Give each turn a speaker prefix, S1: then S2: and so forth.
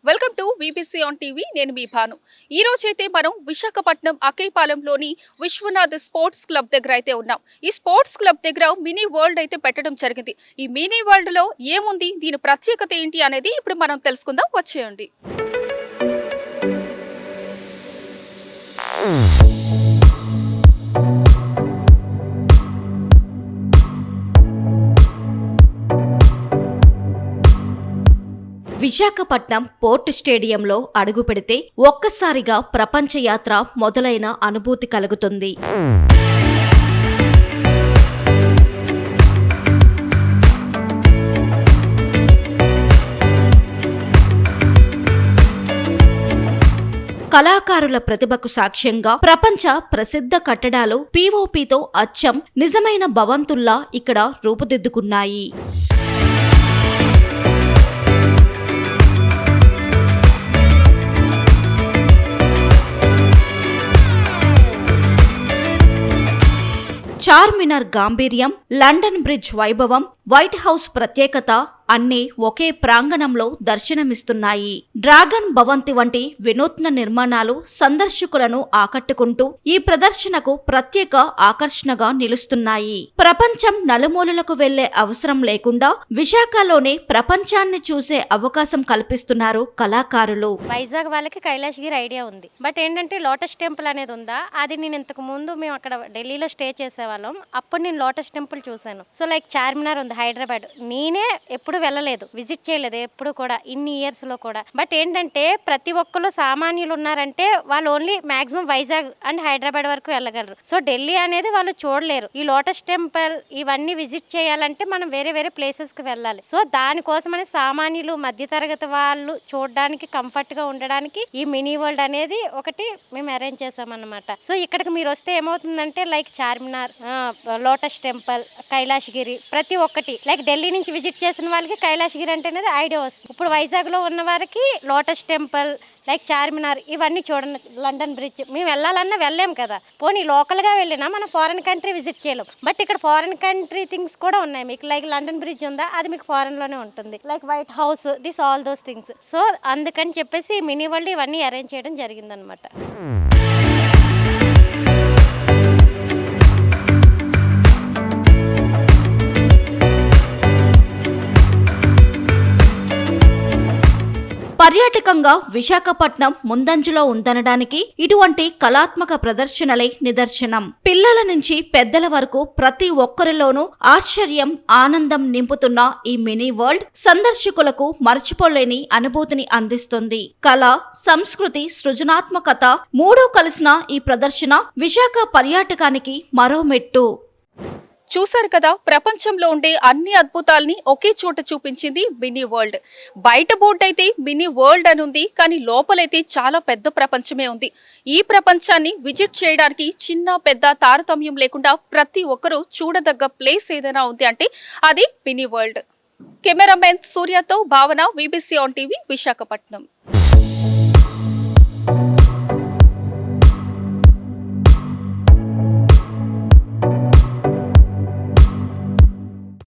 S1: Welcome to VBC on TV. నేను మీ భాను. ఈ రోజైతే మనం విశాఖపట్నం అకైపాలెంలోని విశ్వనాథ్ స్పోర్ట్స్ క్లబ్ దగ్గర అయితే ఉన్నాం. ఈ స్పోర్ట్స్ క్లబ్ దగ్గర మినీ వరల్డ్ అయితే పెట్టడం జరిగింది. ఈ మినీ వరల్డ్ లో ఏముంది, దీని ప్రత్యేకత ఏంటి అనేది ఇప్పుడు మనం తెలుసుకుందాం. వచ్చేయండి.
S2: విశాఖపట్నం పోర్ట్ స్టేడియంలో అడుగుపెడితే ఒక్కసారిగా ప్రపంచ యాత్ర మొదలైన అనుభూతి కలుగుతుంది. కళాకారుల ప్రతిభకు సాక్ష్యంగా ప్రపంచ ప్రసిద్ధ కట్టడాలు పీఓపీతో అచ్చం నిజమైన భవంతుల్లా ఇక్కడ రూపుదిద్దుకున్నాయి. చార్మినార్ గాంభీర్యం, లండన్ బ్రిడ్జ్ వైభవం, వైట్ హౌస్ ప్రత్యేకత అన్నీ ఒకే ప్రాంగణంలో దర్శనమిస్తున్నాయి. డ్రాగన్ భవంతి వంటి వినూత్న నిర్మాణాలు సందర్శకులను ఆకట్టుకుంటూ ఈ ప్రదర్శనకు ప్రత్యేక ఆకర్షణగా నిలుస్తున్నాయి. ప్రపంచం నలుమూలలకు వెళ్లే అవసరం లేకుండా విశాఖలోనే ప్రపంచాన్ని చూసే అవకాశం కల్పిస్తున్నారు కళాకారులు.
S3: వైజాగ్ వాళ్ళకి కైలాసగిరి ఐడియా ఉంది, బట్ ఏంటంటే లోటస్ టెంపుల్ అనేది ఉందా, అది నేను ఇంతకు ముందు మేము అక్కడ ఢిల్లీలో స్టే చేసేవాళ్ళం. అప్పుడు నేను లోటస్ టెంపుల్ చూసాను. సో లైక్ చార్మినార్ ఉంది హైదరాబాద్, నేనే ఎప్పుడు వెళ్ళలేదు, విజిట్ చేయలేదు ఎప్పుడు కూడా, ఇన్ని ఇయర్స్ లో కూడా. బట్ ఏంటంటే ప్రతి ఒక్కరు సామాన్యులు ఉన్నారంటే వాళ్ళు only maximum Vizag and Hyderabad వరకు వెళ్ళగలరు. సో ఢిల్లీ అనేది వాళ్ళు చూడలేరు. ఈ లోటస్ టెంపుల్ ఇవన్నీ విజిట్ చేయాలంటే మనం వేరే వేరే ప్లేసెస్ కి వెళ్ళాలి. సో దానికోసమని సామాన్యులు మధ్యతరగతి వాళ్ళు చూడడానికి కంఫర్ట్ గా ఉండడానికి ఈ మినీ వరల్డ్ అనేది ఒకటి మేము అరేంజ్ చేసామన్నమాట. సో ఇక్కడికి మీరు వస్తే ఏమవుతుందంటే like Charminar, lotus temple, Kailasagiri ప్రతి ఒక్కటి లైక్ ఢిల్లీ నుంచి విజిట్ చేసిన వాళ్ళకి కైలాసగిరి అంటే అనేది ఐడియా వస్తుంది. ఇప్పుడు వైజాగ్ లో ఉన్న వారికి లోటస్ టెంపుల్, లైక్ చార్మినార్ ఇవన్నీ చూడండి. లండన్ బ్రిడ్జ్ మేము వెళ్ళాలన్నా వెళ్ళలేం కదా, పోనీ లోకల్ గా వెళ్ళినా మనం ఫారెన్ కంట్రీ విజిట్ చేయలేం. బట్ ఇక్కడ ఫారెన్ కంట్రీ థింగ్స్ కూడా ఉన్నాయి మీకు. లైక్ లండన్ బ్రిడ్జ్ ఉందా, అది మీకు ఫారెన్ లోనే ఉంటుంది. Like white house, this all those things. So అందుకని చెప్పేసి మినీ వరల్డ్ ఇవన్నీ అరేంజ్ చేయడం జరిగిందనమాట.
S2: పర్యాటకంగా విశాఖపట్నం ముందంజలో ఉందనడానికి ఇటువంటి కళాత్మక ప్రదర్శనలే నిదర్శనం. పిల్లల నుంచి పెద్దల వరకు ప్రతి ఒక్కరిలోనూ ఆశ్చర్యం, ఆనందం నింపుతున్న ఈ మినీ వరల్డ్ సందర్శకులకు మర్చిపోలేని అనుభూతిని అందిస్తుంది. కళ, సంస్కృతి, సృజనాత్మకత మూడూ కలిసిన ఈ ప్రదర్శన విశాఖ పర్యాటకానికి మరో మెట్టు.
S1: చూశారు కదా, ప్రపంచంలో ఉండే అన్ని అద్భుతాల్ని ఒకే చోట చూపించింది మినీ వరల్డ్. బయట బోర్డు అయితే మినీ వరల్డ్ అని ఉంది, కానీ లోపలైతే చాలా పెద్ద ప్రపంచమే ఉంది. ఈ ప్రపంచాన్ని విజిట్ చేయడానికి చిన్న పెద్ద తారతమ్యం లేకుండా ప్రతి ఒక్కరూ చూడదగ్గ ప్లేస్ ఏదైనా ఉంది అంటే అది మినీ వరల్డ్. కెమెరామెన్ సూర్యతో భావన, వీబీసీ ఆన్ టీవీ, విశాఖపట్నం.